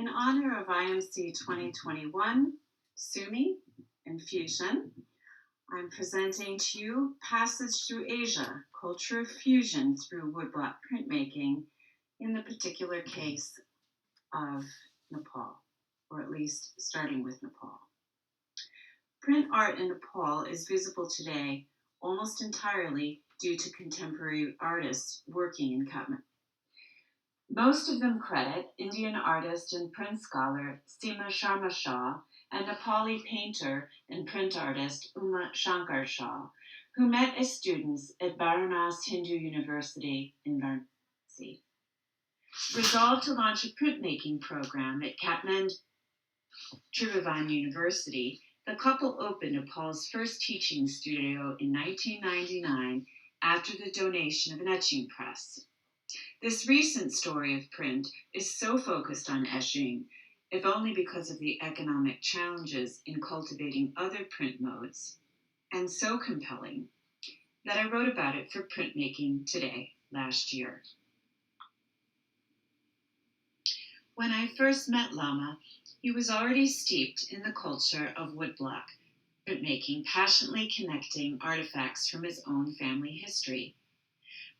In honor of IMC 2021, Sumi, Infusion, I'm presenting to you Passage Through Asia, Culture of Fusion through Woodblock Printmaking, in the particular case of Nepal, or at least starting with Nepal. Print art in Nepal is visible today almost entirely due to contemporary artists working in Kathmandu. Most of them credit Indian artist and print scholar Seema Sharma Shah and Nepali painter and print artist Uma Shankar Shah, who met as students at Baranas Hindu University in Varanasi. Resolved to launch a printmaking program at Kathmandu Tribhuvan University, the couple opened Nepal's first teaching studio in 1999 after the donation of an etching press. This recent story of print is so focused on etching, if only because of the economic challenges in cultivating other print modes, and so compelling, that I wrote about it for Printmaking Today last year. When I first met Lama, he was already steeped in the culture of woodblock printmaking, passionately connecting artifacts from his own family history.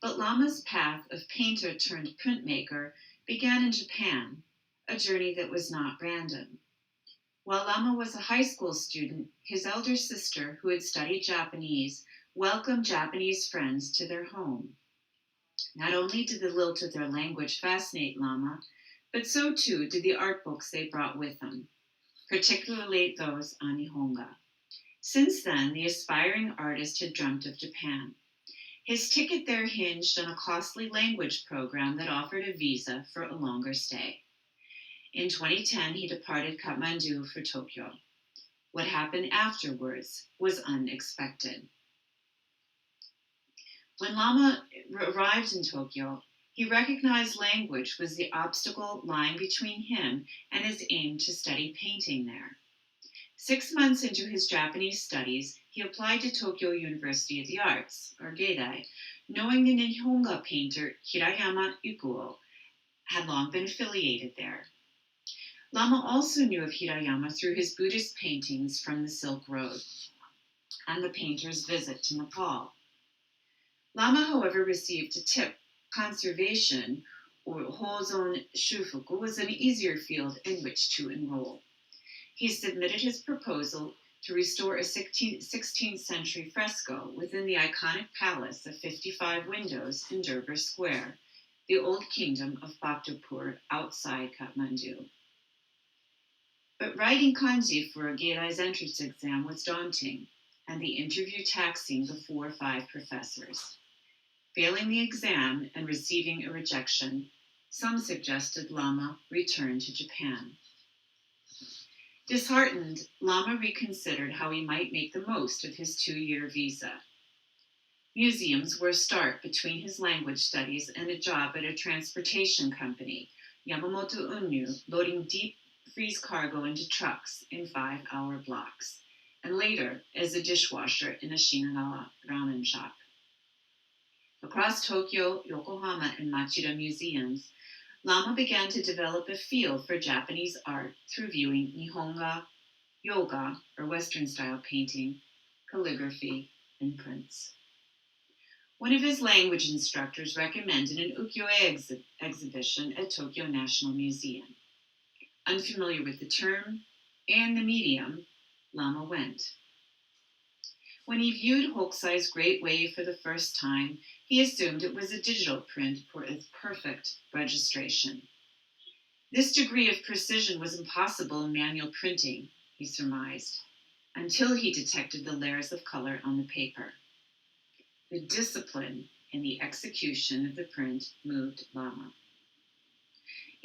But Lama's path of painter turned printmaker began in Japan, a journey that was not random. While Lama was a high school student, his elder sister, who had studied Japanese, welcomed Japanese friends to their home. Not only did the lilt of their language fascinate Lama, but so too did the art books they brought with them, particularly those on Nihonga. Since then, the aspiring artist had dreamt of Japan. His ticket there hinged on a costly language program that offered a visa for a longer stay. In 2010, he departed Kathmandu for Tokyo. What happened afterwards was unexpected. When Lama arrived in Tokyo, he recognized language was the obstacle lying between him and his aim to study painting there. 6 months into his Japanese studies, he applied to Tokyo University of the Arts, or Geidai, knowing the Nihonga painter Hirayama Ikuo had long been affiliated there. Lama also knew of Hirayama through his Buddhist paintings from the Silk Road and the painter's visit to Nepal. Lama, however, received a tip. Conservation, or Hozon Shufuku, was an easier field in which to enroll. He submitted his proposal to restore a 16th century fresco within the iconic palace of 55 windows in Durbar Square, the old kingdom of Bhaktapur outside Kathmandu. But writing kanji for a Geidai's entrance exam was daunting, and the interview taxing the 4 or 5 professors. Failing the exam and receiving a rejection, some suggested Lama return to Japan. Disheartened, Lama reconsidered how he might make the most of his 2-year visa. Museums were a start between his language studies and a job at a transportation company, Yamamoto Unyu, loading deep freeze cargo into trucks in 5-hour blocks, and later as a dishwasher in a Shinagawa ramen shop. Across Tokyo, Yokohama, and Machida museums, Lama began to develop a feel for Japanese art through viewing Nihonga, yoga, or Western-style painting, calligraphy, and prints. One of his language instructors recommended an ukiyo-e exhibition at Tokyo National Museum. Unfamiliar with the term and the medium, Lama went. When he viewed Hokusai's Great Wave for the first time, he assumed it was a digital print for its perfect registration. This degree of precision was impossible in manual printing, he surmised, until he detected the layers of color on the paper. The discipline in the execution of the print moved Lama.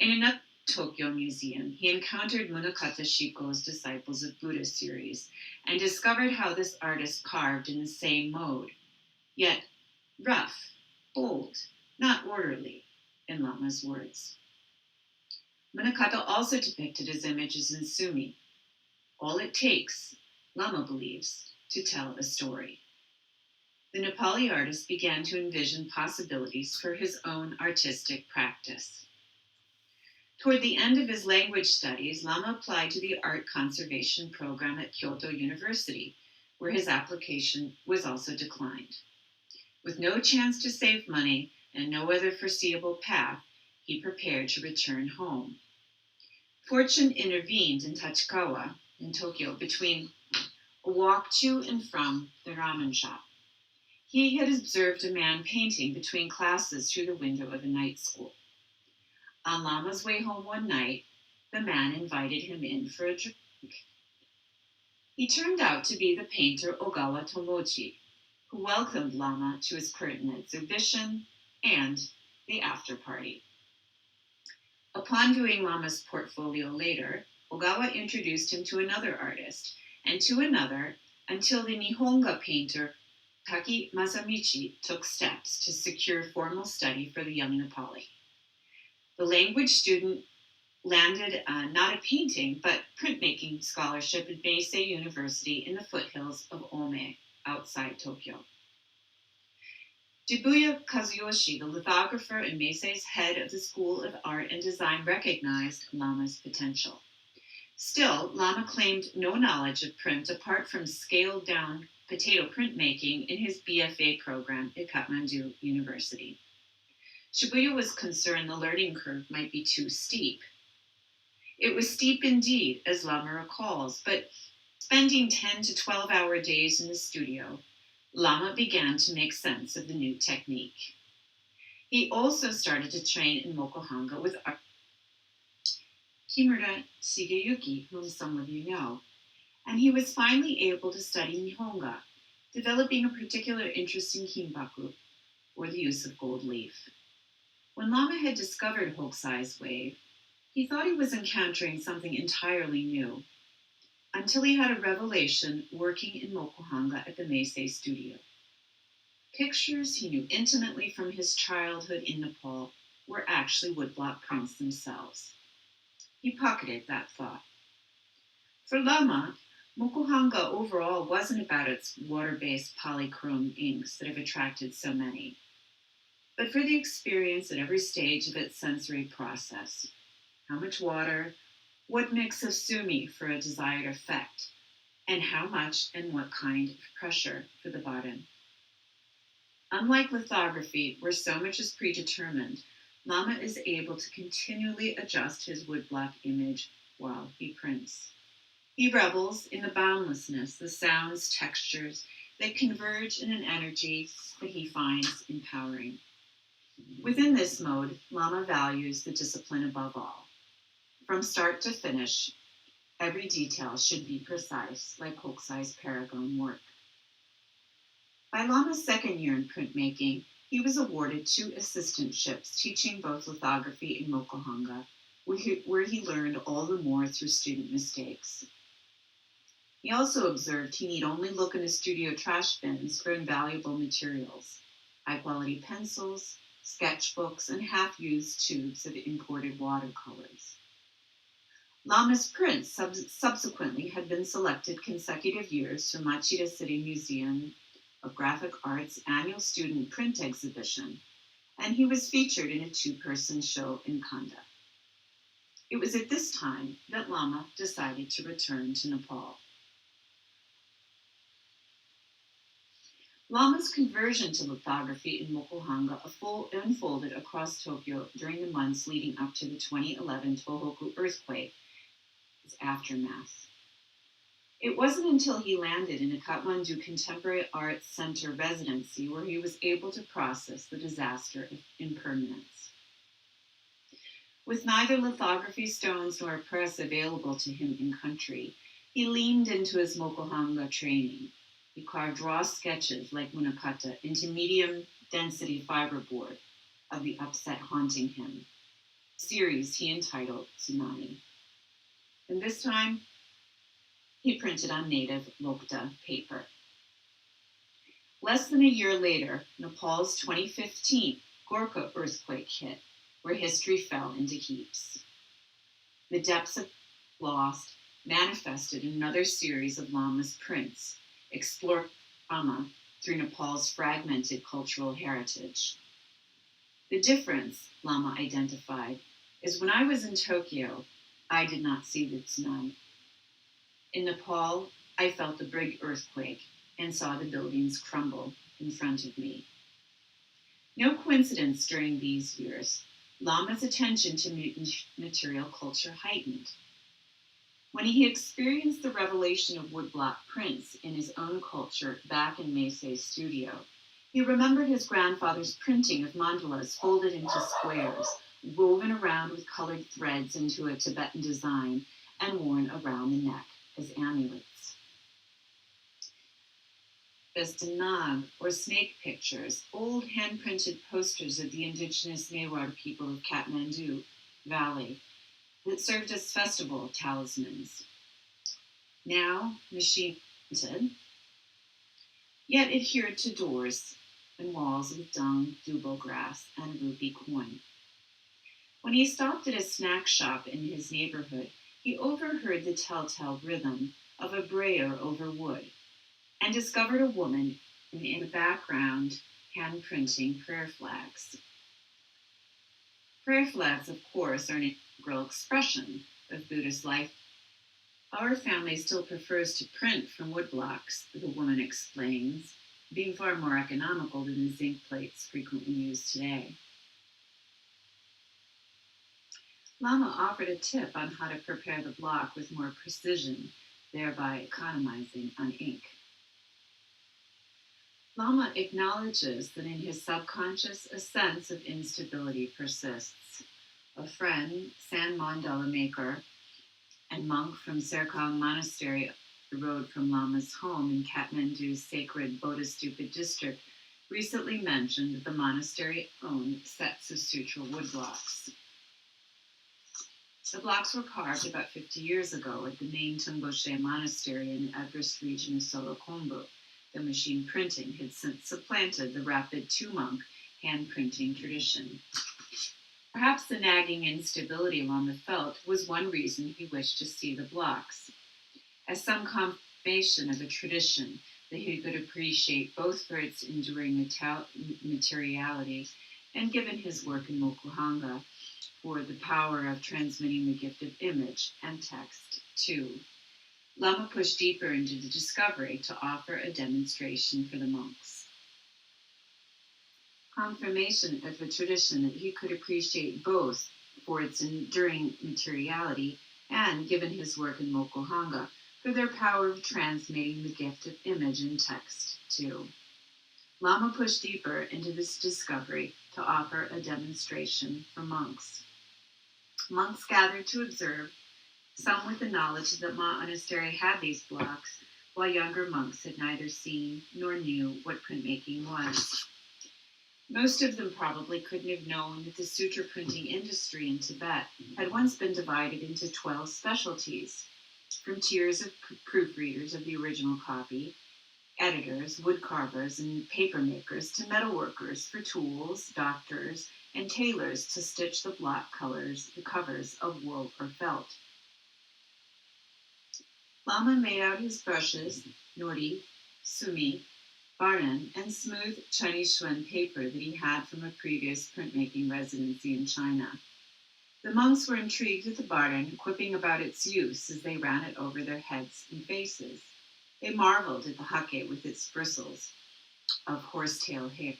In another Tokyo museum, he encountered Munakata Shiko's Disciples of Buddha series and discovered how this artist carved in the same mode, yet rough, bold, not orderly, in Lama's words. Munakata also depicted his images in Sumi. All it takes, Lama believes, to tell a story. The Nepali artist began to envision possibilities for his own artistic practice. Toward the end of his language studies, Lama applied to the art conservation program at Kyoto University, where his application was also declined. With no chance to save money and no other foreseeable path, he prepared to return home. Fortune intervened in Tachikawa, in Tokyo, between a walk to and from the ramen shop. He had observed a man painting between classes through the window of a night school. On Lama's way home one night, the man invited him in for a drink. He turned out to be the painter Ogawa Tomoji, who welcomed Lama to his curtain exhibition and the after party. Upon viewing Lama's portfolio later, Ogawa introduced him to another artist, and to another, until the Nihonga painter Taki Masamichi took steps to secure formal study for the young Nepali. The language student landed not a painting, but printmaking scholarship at Meisei University in the foothills of Ome, outside Tokyo. Shibuya Kazuyoshi, the lithographer and Meisei's head of the School of Art and Design, recognized Lama's potential. Still, Lama claimed no knowledge of print apart from scaled-down potato printmaking in his BFA program at Kathmandu University. Shibuya was concerned the learning curve might be too steep. It was steep indeed, as Lama recalls, but spending 10 to 12-hour days in the studio, Lama began to make sense of the new technique. He also started to train in Mokuhanga with Kimura Shigeyuki, whom some of you know, and he was finally able to study Nihonga, developing a particular interest in kinbaku, or the use of gold leaf. When Lama had discovered Hokusai's wave, he thought he was encountering something entirely new, until he had a revelation working in Mokuhanga at the Meisei studio. Pictures he knew intimately from his childhood in Nepal were actually woodblock prints themselves. He pocketed that thought. For Lama, Mokuhanga overall wasn't about its water-based polychrome inks that have attracted so many, but for the experience at every stage of its sensory process. How much water, what mix of sumi for a desired effect, and how much and what kind of pressure for the bottom. Unlike lithography, where so much is predetermined, Lama is able to continually adjust his woodblock image while he prints. He revels in the boundlessness, the sounds, textures that converge in an energy that he finds empowering. Within this mode, Lama values the discipline above all. From start to finish, every detail should be precise, like Hokusai's Paragon work. By Lama's second year in printmaking, he was awarded 2 assistantships teaching both lithography and Mokuhanga, where he learned all the more through student mistakes. He also observed he need only look in his studio trash bins for invaluable materials, high-quality pencils, sketchbooks, and half-used tubes of imported watercolors. Lama's prints subsequently had been selected consecutive years for Machida City Museum of Graphic Arts' annual student print exhibition, and he was featured in a 2-person show in Kanda. It was at this time that Lama decided to return to Nepal. Lama's conversion to lithography in Mokuhanga unfolded across Tokyo during the months leading up to the 2011 Tohoku earthquake, its aftermath. It wasn't until he landed in a Kathmandu Contemporary Arts Center residency where he was able to process the disaster of impermanence. With neither lithography stones nor a press available to him in country, he leaned into his Mokuhanga training. He carved raw sketches like munakata into medium-density fiberboard of the upset haunting him, a series he entitled Tsunami. And this time, he printed on native Lokta paper. Less than a year later, Nepal's 2015 Gorkha earthquake hit, where history fell into heaps. The depths of loss manifested in another series of Lama's prints, explore trauma through Nepal's fragmented cultural heritage. The difference, Lama identified, is when I was in Tokyo, I did not see the tsunami. In Nepal, I felt a big earthquake and saw the buildings crumble in front of me. No coincidence during these years, Lama's attention to mutant material culture heightened. When he experienced the revelation of woodblock prints in his own culture back in Meisei's studio, he remembered his grandfather's printing of mandalas folded into squares, woven around with colored threads into a Tibetan design, and worn around the neck as amulets. Bestanag, or snake pictures, old hand-printed posters of the indigenous Mewar people of Kathmandu Valley that served as festival talismans. Now machine-printed, yet adhered to doors and walls with dung, dubo grass, and rupee coin. When he stopped at a snack shop in his neighborhood, he overheard the telltale rhythm of a brayer over wood and discovered a woman in the background hand-printing prayer flags. Prayer flags, of course, are an integral expression of Buddhist life. Our family still prefers to print from woodblocks, the woman explains, being far more economical than the zinc plates frequently used today. Lama offered a tip on how to prepare the block with more precision, thereby economizing on ink. Lama acknowledges that in his subconscious a sense of instability persists. A friend, San mandala maker and monk from Serkang Monastery, the road from Lama's home in Kathmandu's sacred Bodhistupa district, recently mentioned that the monastery owned sets of sutra woodblocks. The blocks were carved about 50 years ago at the main Tungoshe monastery in the Everest region of Solokhombu. The machine printing had since supplanted the rapid two-monk hand-printing tradition. Perhaps the nagging instability Lama felt was one reason he wished to see the blocks, as some confirmation of a tradition that he could appreciate both for its enduring materiality and, given his work in Mokuhanga, for the power of transmitting the gift of image and text too. Lama pushed deeper into the discovery to offer a demonstration for the monks. Confirmation of a tradition that he could appreciate both for its enduring materiality and, given his work in Mokuhanga, for their power of transmitting the gift of image and text too. Lama pushed deeper into this discovery to offer a demonstration for monks. Monks gathered to observe, some with the knowledge that the monastery had these blocks, while younger monks had neither seen nor knew what printmaking was. Most of them probably couldn't have known that the sutra printing industry in Tibet had once been divided into 12 specialties, from tiers of proofreaders of the original copy, editors, wood carvers, and paper makers, to metalworkers for tools, doctors, and tailors to stitch the block the covers of wool or felt. Lama made out his brushes, nori, sumi, barnan, and smooth Chinese Xuan paper that he had from a previous printmaking residency in China. The monks were intrigued with the barnan, quipping about its use as they ran it over their heads and faces. They marveled at the hake with its bristles of horsetail hair.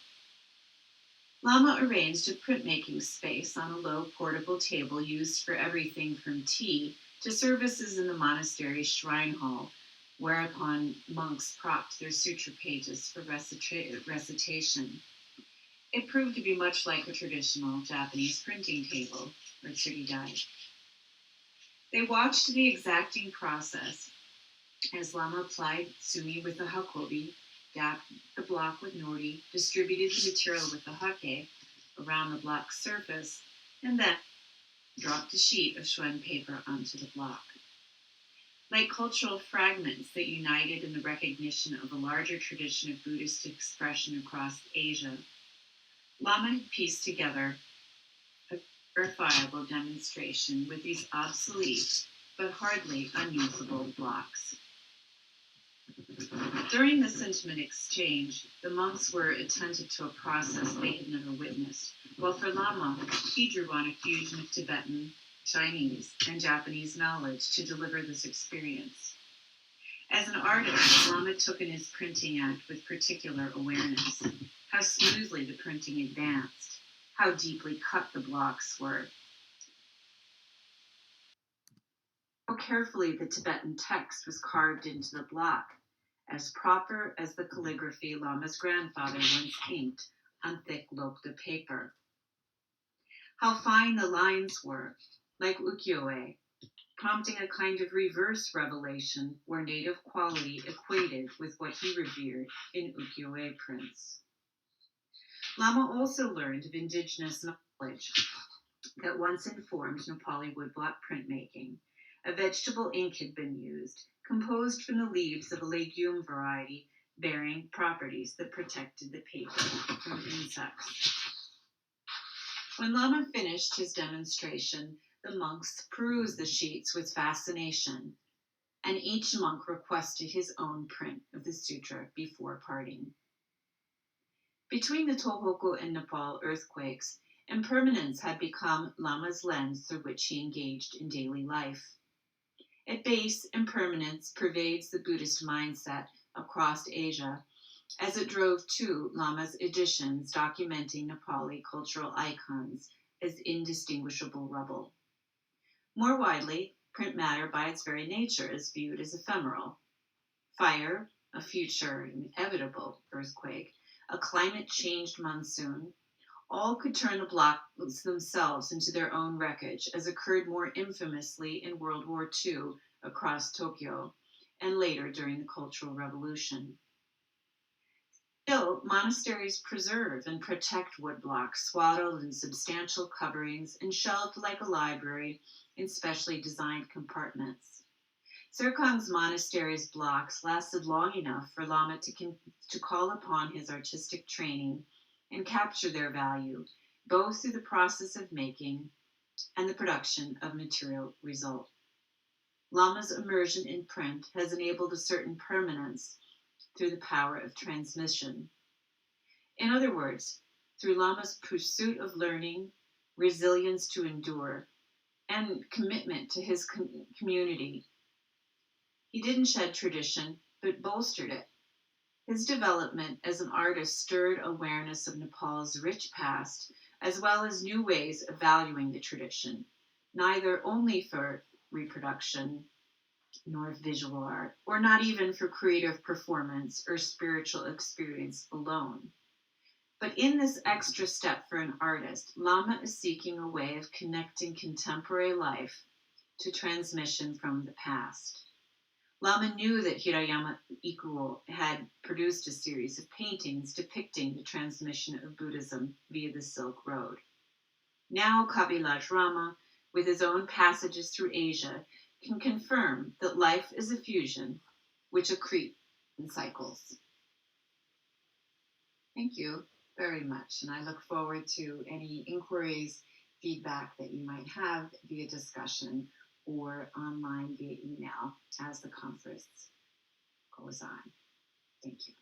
Lama arranged a printmaking space on a low portable table used for everything from tea to services in the monastery's shrine hall, whereupon monks propped their sutra pages for recitation. It proved to be much like a traditional Japanese printing table, or tsuridai. They watched the exacting process as Lama applied sumi with the hakobi, dabbed the block with nori, distributed the material with the hake around the block's surface, and then dropped a sheet of Xuan paper onto the block. Like cultural fragments that united in the recognition of a larger tradition of Buddhist expression across Asia, Lama had pieced together a verifiable demonstration with these obsolete but hardly unusable blocks. During this intimate exchange, the monks were attentive to a process they had never witnessed, while for Lama, he drew on a fusion of Tibetan, Chinese, and Japanese knowledge to deliver this experience. As an artist, Lama took in his printing act with particular awareness, how smoothly the printing advanced, how deeply cut the blocks were, how carefully the Tibetan text was carved into the block, as proper as the calligraphy Lama's grandfather once inked on thick loped paper. How fine the lines were, like ukiyo-e, prompting a kind of reverse revelation where native quality equated with what he revered in ukiyo-e prints. Lama also learned of indigenous knowledge that once informed Nepali woodblock printmaking. A vegetable ink had been used, composed from the leaves of a legume variety bearing properties that protected the paper from insects. When Lama finished his demonstration, the monks perused the sheets with fascination, and each monk requested his own print of the sutra before parting. Between the Tohoku and Nepal earthquakes, impermanence had become Lama's lens through which he engaged in daily life. At base, impermanence pervades the Buddhist mindset across Asia, as it drove two Lama's editions documenting Nepali cultural icons as indistinguishable rubble. More widely, print matter by its very nature is viewed as ephemeral. Fire, a future inevitable earthquake, a climate-changed monsoon, all could turn the blocks themselves into their own wreckage, as occurred more infamously in World War II across Tokyo, and later during the Cultural Revolution. Still, monasteries preserve and protect woodblocks, swaddled in substantial coverings and shelved like a library in specially designed compartments. Serkong's monastery's blocks lasted long enough for Lama to call upon his artistic training and capture their value, both through the process of making and the production of material result. Lama's immersion in print has enabled a certain permanence through the power of transmission. In other words, through Lama's pursuit of learning, resilience to endure, and commitment to his community, he didn't shed tradition, but bolstered it. His development as an artist stirred awareness of Nepal's rich past, as well as new ways of valuing the tradition, neither only for reproduction nor visual art, or not even for creative performance or spiritual experience alone. But in this extra step for an artist, Lama is seeking a way of connecting contemporary life to transmission from the past. Lama knew that Hirayama Ikuo had produced a series of paintings depicting the transmission of Buddhism via the Silk Road. Now Kavilaj Rama, with his own passages through Asia, can confirm that life is a fusion which accrete in cycles. Thank you very much, and I look forward to any inquiries, feedback that you might have via discussion or online via email as the conference goes on. Thank you.